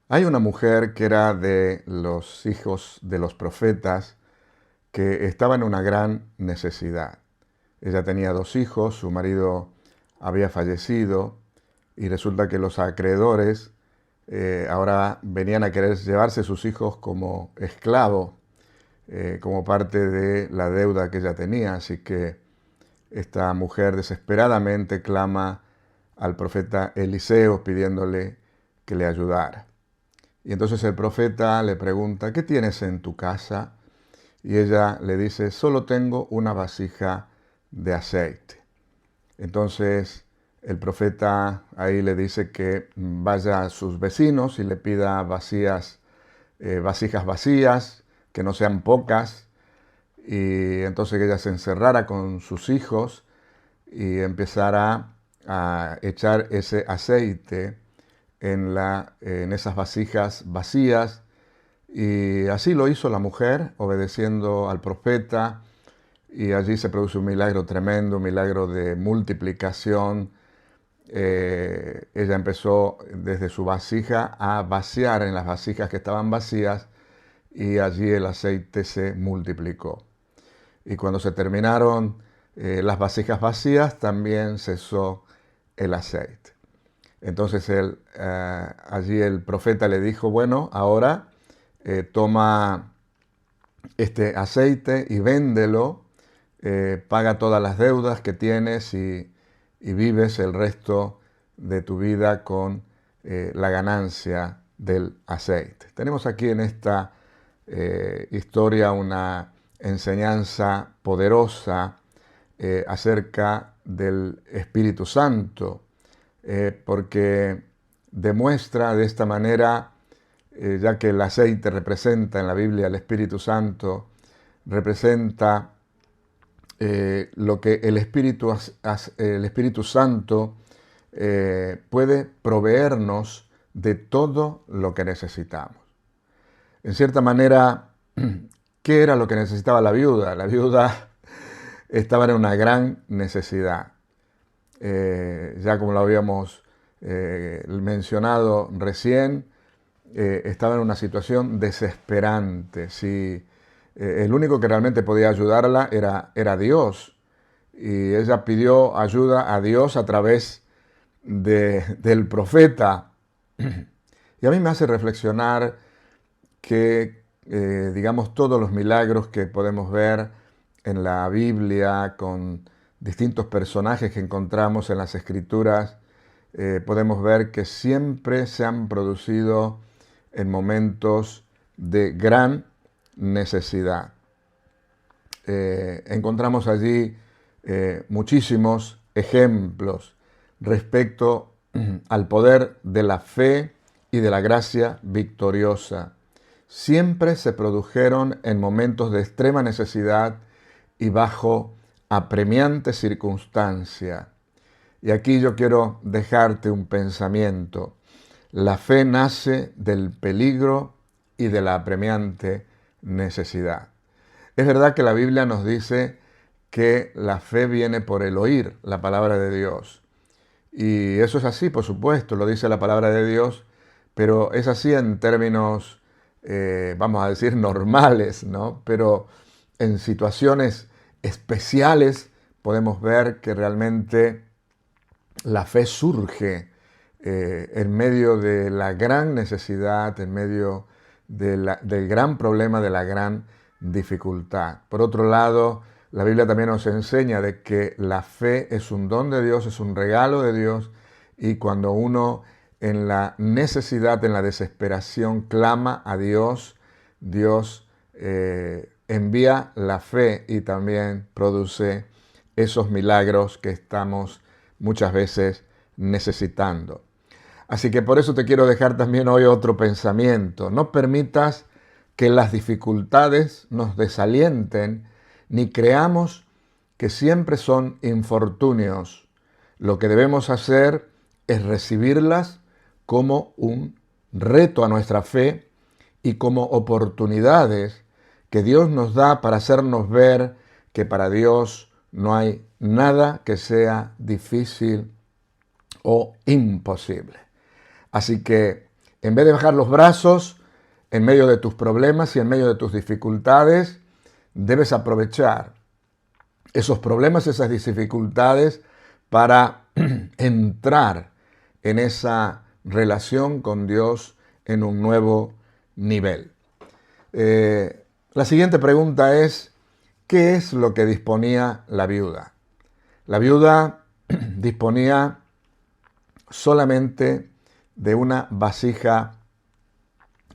Hay una mujer que era de los hijos de los profetas que estaba en una gran necesidad. Ella tenía dos hijos, su marido había fallecido y resulta que los acreedores ahora venían a querer llevarse sus hijos como esclavos, como parte de la deuda que ella tenía. Así que esta mujer desesperadamente clama al profeta Eliseo pidiéndole que le ayudara. Y entonces el profeta le pregunta, ¿qué tienes en tu casa? Y ella le dice, solo tengo una vasija de aceite. Entonces el profeta ahí le dice que vaya a sus vecinos y le pida vasijas vacías, que no sean pocas, y entonces ella se encerrara con sus hijos y empezara a echar ese aceite en esas vasijas vacías. Y así lo hizo la mujer, obedeciendo al profeta, y allí se produce un milagro tremendo, un milagro de multiplicación. Ella empezó desde su vasija a vaciar en las vasijas que estaban vacías, y allí el aceite se multiplicó. Y cuando se terminaron las vasijas vacías, también cesó el aceite. Entonces allí el profeta le dijo, bueno, ahora toma este aceite y véndelo, paga todas las deudas que tienes y vives el resto de tu vida con la ganancia del aceite. Tenemos aquí en esta historia una enseñanza poderosa acerca del Espíritu Santo, porque demuestra de esta manera, ya que el aceite representa en la Biblia el Espíritu Santo, representa lo que el Espíritu Santo puede proveernos de todo lo que necesitamos. En cierta manera, ¿qué era lo que necesitaba la viuda? La viuda estaba en una gran necesidad. Ya como lo habíamos mencionado recién, estaba en una situación desesperante. Si el único que realmente podía ayudarla era Dios, y ella pidió ayuda a Dios a través del profeta. Y a mí me hace reflexionar que, digamos, todos los milagros que podemos ver en la Biblia con distintos personajes que encontramos en las Escrituras, podemos ver que siempre se han producido en momentos de gran necesidad. Encontramos allí muchísimos ejemplos respecto al poder de la fe y de la gracia victoriosa. Siempre se produjeron en momentos de extrema necesidad y bajo apremiante circunstancia. Y aquí yo quiero dejarte un pensamiento. La fe nace del peligro y de la apremiante necesidad. Es verdad que la Biblia nos dice que la fe viene por el oír la palabra de Dios. Y eso es así, por supuesto, lo dice la palabra de Dios, pero es así en términos, vamos a decir, normales, ¿no? Pero en situaciones especiales podemos ver que realmente la fe surge en medio de la gran necesidad, en medio del gran problema, de la gran dificultad. Por otro lado, la Biblia también nos enseña de que la fe es un don de Dios, es un regalo de Dios, y cuando uno en la necesidad, en la desesperación, clama a Dios, Dios envía la fe y también produce esos milagros que estamos muchas veces necesitando. Así que por eso te quiero dejar también hoy otro pensamiento. No permitas que las dificultades nos desalienten, ni creamos que siempre son infortunios. Lo que debemos hacer es recibirlas como un reto a nuestra fe y como oportunidades que Dios nos da para hacernos ver que para Dios no hay nada que sea difícil o imposible. Así que En vez de bajar los brazos en medio de tus problemas y en medio de tus dificultades, debes aprovechar esos problemas, esas dificultades para entrar en esa relación con Dios en un nuevo nivel. La siguiente pregunta es, ¿qué es lo que disponía la viuda? La viuda disponía solamente de una vasija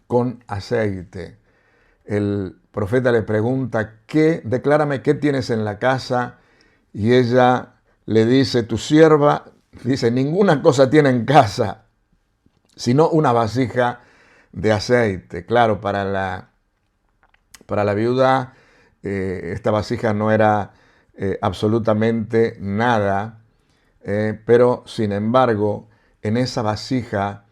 con aceite. El profeta le pregunta, declárame qué tienes en la casa, y ella le dice, tu sierva, dice, ninguna cosa tiene en casa, sino una vasija de aceite. Claro, para la viuda esta vasija no era absolutamente nada, pero sin embargo, en esa vasija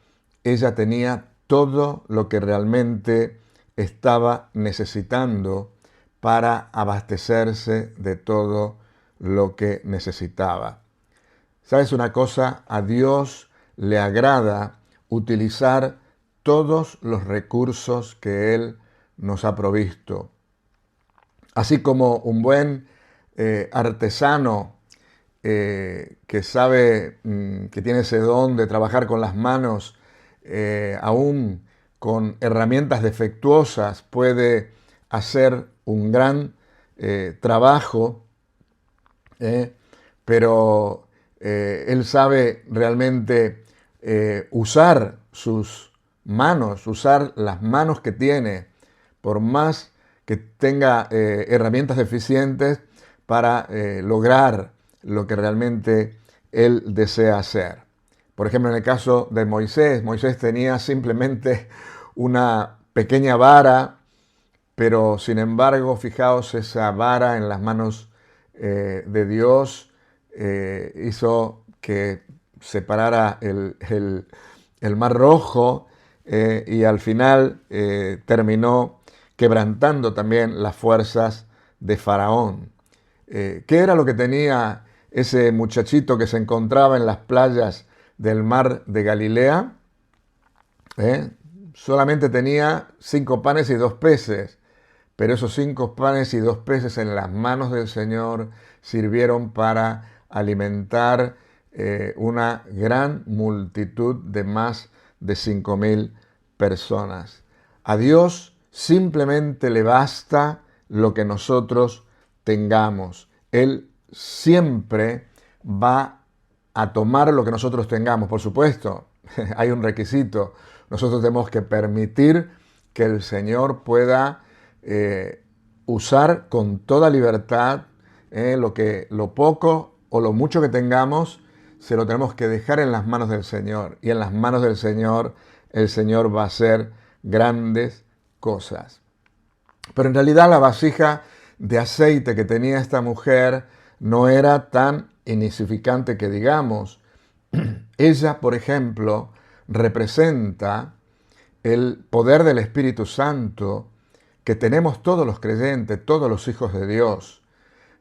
ella tenía todo lo que realmente estaba necesitando para abastecerse de todo lo que necesitaba. ¿Sabes una cosa? A Dios le agrada utilizar todos los recursos que Él nos ha provisto. Así como un buen artesano que sabe, que tiene ese don de trabajar con las manos, aún con herramientas defectuosas, puede hacer un gran trabajo, pero él sabe realmente usar sus manos, usar las manos que tiene, por más que tenga herramientas deficientes, para lograr lo que realmente él desea hacer. Por ejemplo, en el caso de Moisés, Moisés tenía simplemente una pequeña vara, pero sin embargo, fijaos, esa vara en las manos de Dios hizo que separara el Mar Rojo y al final terminó quebrantando también las fuerzas de Faraón. ¿Qué era lo que tenía ese muchachito que se encontraba en las playas del mar de Galilea? Solamente tenía 5 panes y 2 peces, pero esos 5 panes y 2 peces en las manos del Señor sirvieron para alimentar una gran multitud de más de 5.000 personas. A Dios simplemente le basta lo que nosotros tengamos. Él siempre va a tomar lo que nosotros tengamos. Por supuesto, hay un requisito. Nosotros tenemos que permitir que el Señor pueda usar con toda libertad lo poco o lo mucho que tengamos, se lo tenemos que dejar en las manos del Señor. Y en las manos del Señor, el Señor va a hacer grandes cosas. Pero en realidad la vasija de aceite que tenía esta mujer no era tan insignificante que digamos. Ella, por ejemplo, representa el poder del Espíritu Santo que tenemos todos los creyentes, todos los hijos de Dios.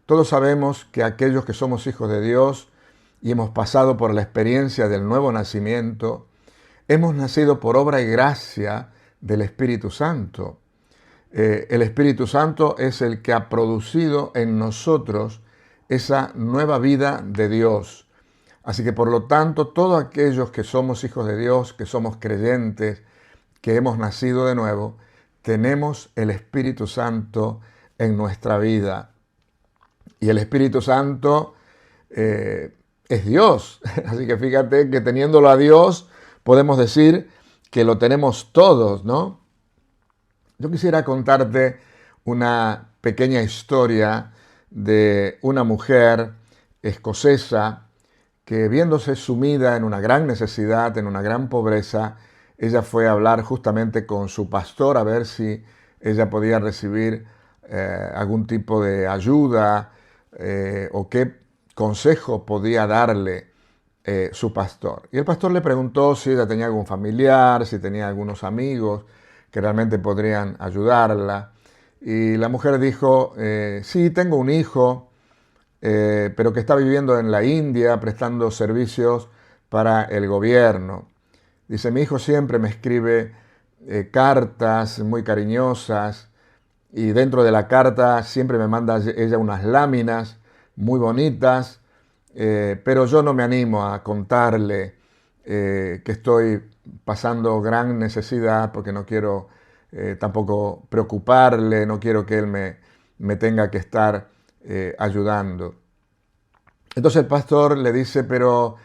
Todos sabemos que aquellos que somos hijos de Dios y hemos pasado por la experiencia del nuevo nacimiento, hemos nacido por obra y gracia del Espíritu Santo. El Espíritu Santo es el que ha producido en nosotros esa nueva vida de Dios. Así que por lo tanto, todos aquellos que somos hijos de Dios, que somos creyentes, que hemos nacido de nuevo, tenemos el Espíritu Santo en nuestra vida. Y el Espíritu Santo es Dios. Así que fíjate que teniéndolo a Dios, podemos decir que lo tenemos todos, ¿no? Yo quisiera contarte una pequeña historia de una mujer escocesa que, viéndose sumida en una gran necesidad, en una gran pobreza, ella fue a hablar justamente con su pastor a ver si ella podía recibir algún tipo de ayuda o qué consejo podía darle su pastor. Y el pastor le preguntó si ella tenía algún familiar, si tenía algunos amigos que realmente podrían ayudarla. Y la mujer dijo, sí, tengo un hijo, pero que está viviendo en la India prestando servicios para el gobierno. Dice, mi hijo siempre me escribe cartas muy cariñosas y dentro de la carta siempre me manda ella unas láminas muy bonitas, pero yo no me animo a contarle que estoy pasando gran necesidad porque no quiero tampoco preocuparle, no quiero que él me tenga que estar ayudando. Entonces el pastor le dice, pero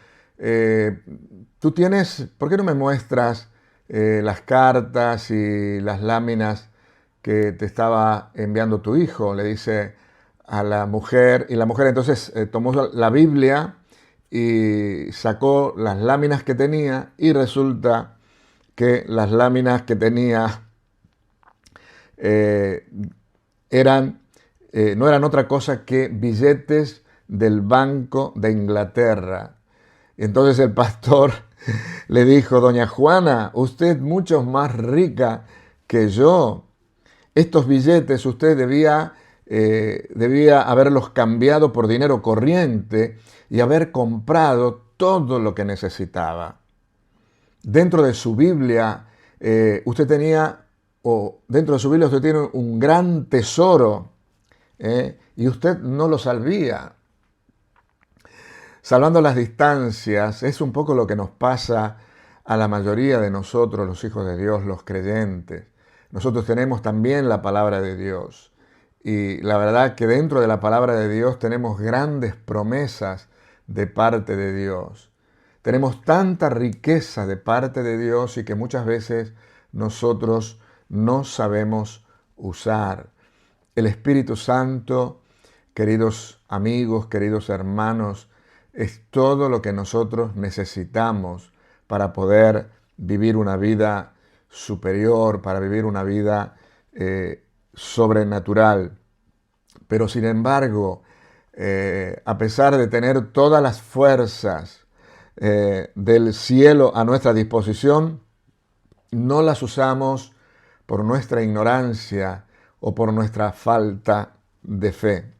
tú tienes, ¿por qué no me muestras las cartas y las láminas que te estaba enviando tu hijo? Le dice a la mujer, y la mujer entonces tomó la Biblia y sacó las láminas que tenía y resulta que las láminas que tenía eh, eran, no eran otra cosa que billetes del Banco de Inglaterra. Entonces el pastor le dijo, doña Juana, usted mucho más rica que yo. Estos billetes usted debía haberlos cambiado por dinero corriente y haber comprado todo lo que necesitaba. Dentro de su Biblia, usted tenía, o dentro de su Biblia usted tiene un gran tesoro, y usted no lo sabía. Salvando las distancias, es un poco lo que nos pasa a la mayoría de nosotros, los hijos de Dios, los creyentes. Nosotros tenemos también la palabra de Dios. Y la verdad que dentro de la palabra de Dios tenemos grandes promesas de parte de Dios. Tenemos tanta riqueza de parte de Dios y que muchas veces nosotros no sabemos usar. El Espíritu Santo, queridos amigos, queridos hermanos, es todo lo que nosotros necesitamos para poder vivir una vida superior, para vivir una vida sobrenatural. Pero sin embargo, a pesar de tener todas las fuerzas del cielo a nuestra disposición, no las usamos por nuestra ignorancia o por nuestra falta de fe.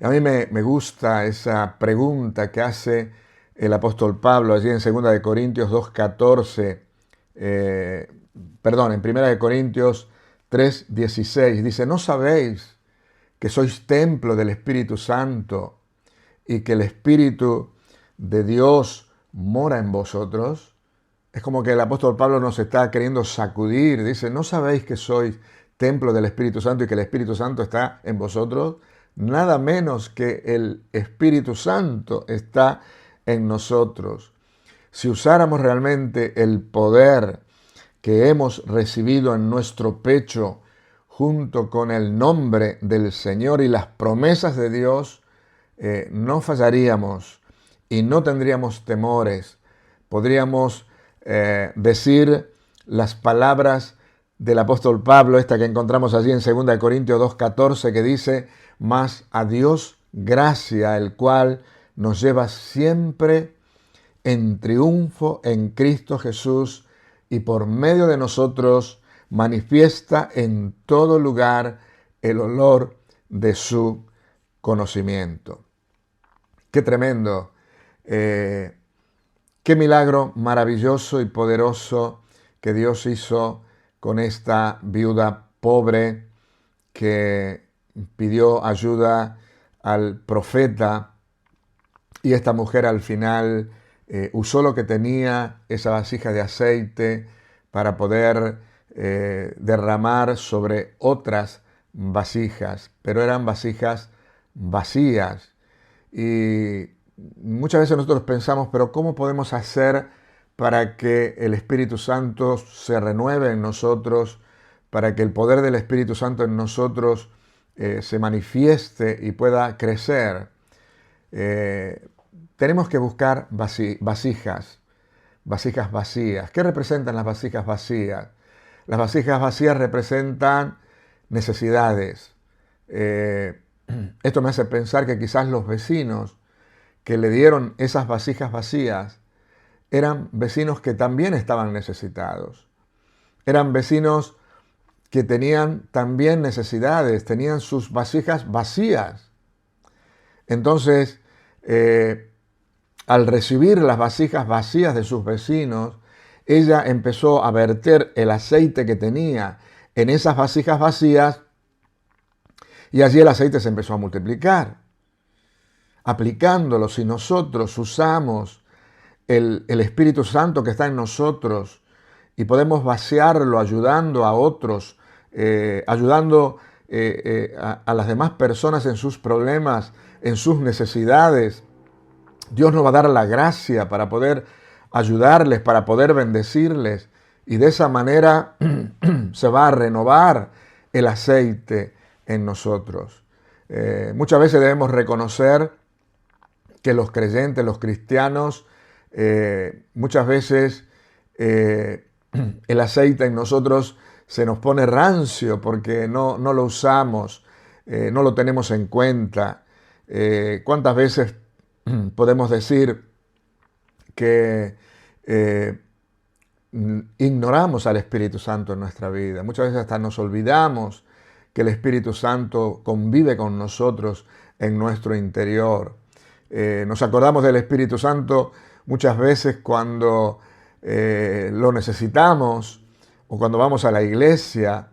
A mí me gusta esa pregunta que hace el apóstol Pablo allí en 2 de Corintios 2:14, en 1 de Corintios 3:16, dice, ¿no sabéis que sois templo del Espíritu Santo y que el Espíritu de Dios mora en vosotros? Es como que el apóstol Pablo nos está queriendo sacudir, dice, ¿no sabéis que sois templo del Espíritu Santo y que el Espíritu Santo está en vosotros? Nada menos que el Espíritu Santo está en nosotros. Si usáramos realmente el poder que hemos recibido en nuestro pecho junto con el nombre del Señor y las promesas de Dios, no fallaríamos y no tendríamos temores. Podríamos decir las palabras del apóstol Pablo, esta que encontramos allí en 2 Corintios 2:14, que dice, mas a Dios gracia, el cual nos lleva siempre en triunfo en Cristo Jesús y por medio de nosotros manifiesta en todo lugar el olor de su conocimiento. Qué tremendo, qué milagro maravilloso y poderoso que Dios hizo con esta viuda pobre que pidió ayuda al profeta y esta mujer al final usó lo que tenía, esa vasija de aceite, para poder derramar sobre otras vasijas, pero eran vasijas vacías. Y muchas veces nosotros pensamos, pero ¿cómo podemos hacer para que el Espíritu Santo se renueve en nosotros, para que el poder del Espíritu Santo en nosotros se manifieste y pueda crecer? Tenemos que buscar vasijas vacías. ¿Qué representan las vasijas vacías? Las vasijas vacías representan necesidades. Esto me hace pensar que quizás los vecinos que le dieron esas vasijas vacías eran vecinos que también estaban necesitados. Eran vecinos que tenían también necesidades, tenían sus vasijas vacías. Entonces, al recibir las vasijas vacías de sus vecinos, ella empezó a verter el aceite que tenía en esas vasijas vacías y allí el aceite se empezó a multiplicar. Aplicándolo, si nosotros usamos el Espíritu Santo que está en nosotros y podemos vaciarlo ayudando a otros, ayudando a las demás personas en sus problemas, en sus necesidades, Dios nos va a dar la gracia para poder ayudarles, para poder bendecirles. Y de esa manera se va a renovar el aceite en nosotros. Muchas veces debemos reconocer que los creyentes, los cristianos, muchas veces el aceite en nosotros se nos pone rancio porque no lo usamos, no lo tenemos en cuenta. ¿Cuántas veces podemos decir que ignoramos al Espíritu Santo en nuestra vida? Muchas veces hasta nos olvidamos que el Espíritu Santo convive con nosotros en nuestro interior. Nos acordamos del Espíritu Santo muchas veces cuando lo necesitamos o cuando vamos a la iglesia,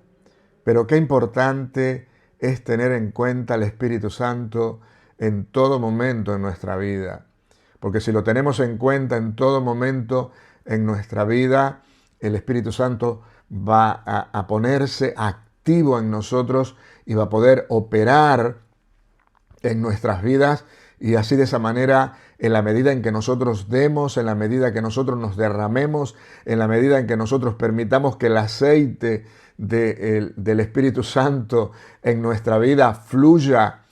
pero qué importante es tener en cuenta al Espíritu Santo en todo momento en nuestra vida. Porque si lo tenemos en cuenta en todo momento en nuestra vida, el Espíritu Santo va a ponerse activo en nosotros y va a poder operar en nuestras vidas. Y así de esa manera, en la medida en que nosotros demos, en la medida que nosotros nos derramemos, en la medida en que nosotros permitamos que el aceite del Espíritu Santo en nuestra vida fluya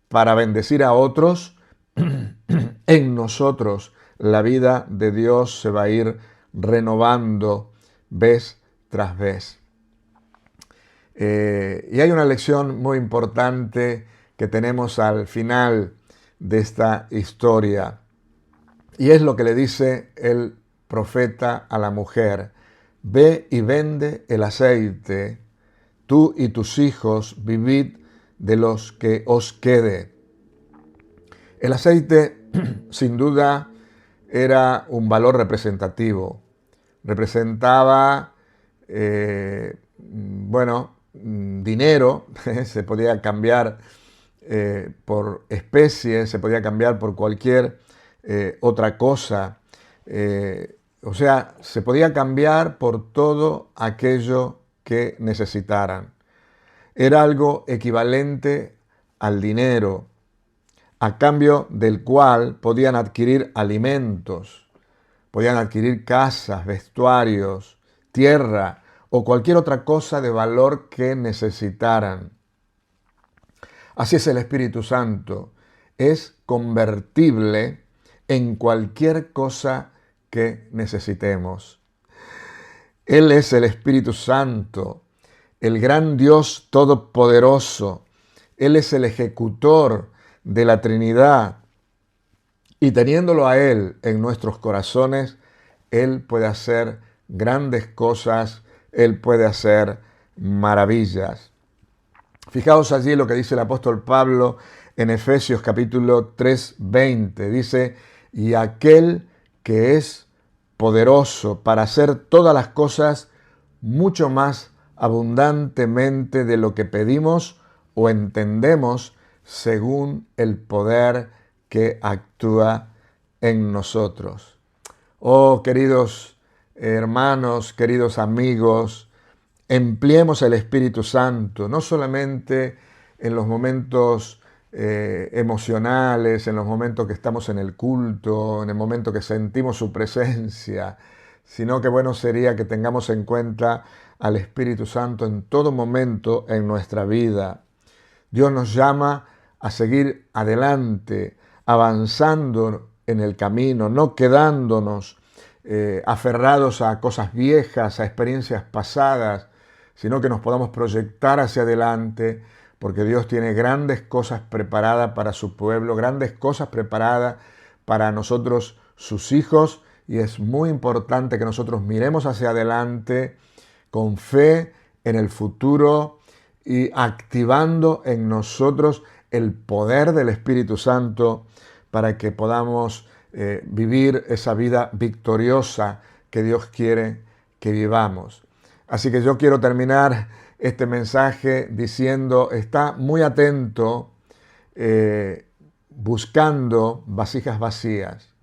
para bendecir a otros, en nosotros la vida de Dios se va a ir renovando vez tras vez. Y hay una lección muy importante que tenemos al final de esta historia. Y es lo que le dice el profeta a la mujer: ve y vende el aceite, tú y tus hijos vivid de los que os quede. El aceite, sin duda, era un valor representativo. Representaba, dinero, se podía cambiar por especies, se podía cambiar por cualquier otra cosa. O sea, se podía cambiar por todo aquello que necesitaran. Era algo equivalente al dinero, a cambio del cual podían adquirir alimentos, podían adquirir casas, vestuarios, tierra o cualquier otra cosa de valor que necesitaran. Así es el Espíritu Santo, es convertible en cualquier cosa que necesitemos. Él es el Espíritu Santo, el gran Dios todopoderoso. Él es el ejecutor de la Trinidad. Y teniéndolo a Él en nuestros corazones, Él puede hacer grandes cosas, Él puede hacer maravillas. Fijaos allí lo que dice el apóstol Pablo en Efesios capítulo 3:20. Dice, y aquel que es poderoso para hacer todas las cosas mucho más abundantemente de lo que pedimos o entendemos, según el poder que actúa en nosotros. Oh, queridos hermanos, queridos amigos, empleemos el Espíritu Santo, no solamente en los momentos emocionales, en los momentos que estamos en el culto, en el momento que sentimos su presencia, sino que bueno sería que tengamos en cuenta al Espíritu Santo en todo momento en nuestra vida. Dios nos llama a seguir adelante, avanzando en el camino, no quedándonos aferrados a cosas viejas, a experiencias pasadas, sino que nos podamos proyectar hacia adelante, porque Dios tiene grandes cosas preparadas para su pueblo, grandes cosas preparadas para nosotros, sus hijos, y es muy importante que nosotros miremos hacia adelante con fe en el futuro y activando en nosotros el poder del Espíritu Santo para que podamos vivir esa vida victoriosa que Dios quiere que vivamos. Así que yo quiero terminar este mensaje diciendo, está muy atento, buscando vasijas vacías.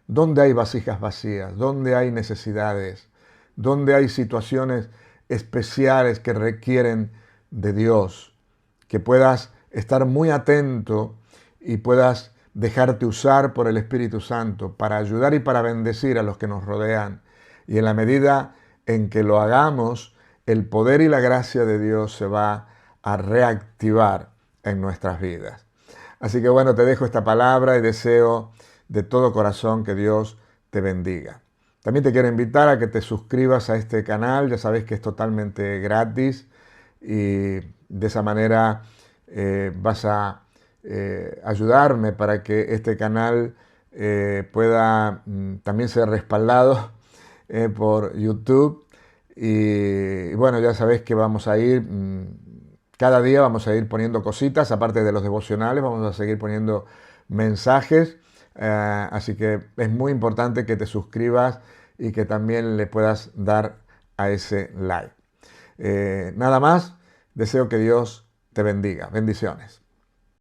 ¿Dónde hay vasijas vacías? ¿Dónde hay necesidades? ¿Dónde hay situaciones especiales que requieren de Dios? Que puedas estar muy atento y puedas dejarte usar por el Espíritu Santo para ayudar y para bendecir a los que nos rodean. Y en la medida en que lo hagamos, el poder y la gracia de Dios se va a reactivar en nuestras vidas. Así que bueno, te dejo esta palabra y deseo de todo corazón que Dios te bendiga. También te quiero invitar a que te suscribas a este canal, ya sabes que es totalmente gratis y de esa manera vas a ayudarme para que este canal pueda también ser respaldado por YouTube. Y bueno, ya sabéis que vamos a ir, cada día vamos a ir poniendo cositas, aparte de los devocionales, vamos a seguir poniendo mensajes. Así que es muy importante que te suscribas y que también le puedas dar a ese like. Nada más, deseo que Dios te bendiga. Bendiciones.